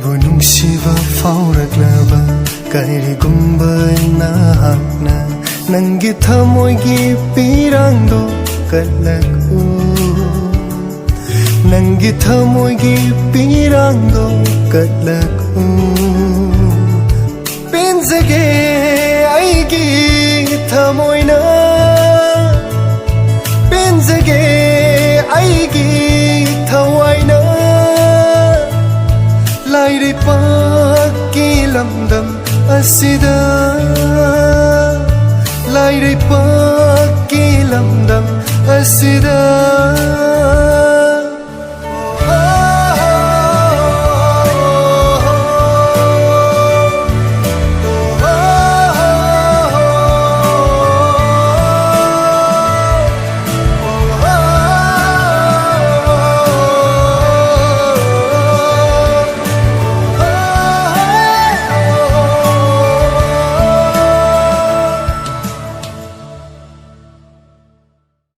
ꯅꯨꯡꯁꯤꯕ ꯐꯥꯎꯔꯛꯂꯕ ꯀꯔꯤꯒꯨꯝꯕ ꯅꯍꯥꯛꯅ ꯅꯪꯒꯤ ꯊꯃꯣꯏꯒꯤ ꯄꯤꯔꯥꯡꯗꯣ ꯀꯠꯂꯛꯎ ꯅꯪꯒꯤ ꯊꯃꯣꯏꯒꯤ ꯄꯤꯔꯥꯡꯗꯣ ꯀꯠꯂꯛꯎ ꯄꯦꯟꯖꯒꯦ ꯑꯩꯒꯤ ꯊꯃꯣꯏꯅ ꯄꯦꯟꯖꯒꯦ ꯑꯩꯒꯤ ꯊꯋꯥꯏꯅ ꯂꯥꯏꯔꯩꯄꯥꯛꯀꯤ ꯂꯝꯗꯝ ꯑꯁꯤꯗ ꯂꯥꯏꯔꯩꯄꯥꯛꯀꯤ ꯂꯝꯗꯝ ꯑꯁꯤꯗ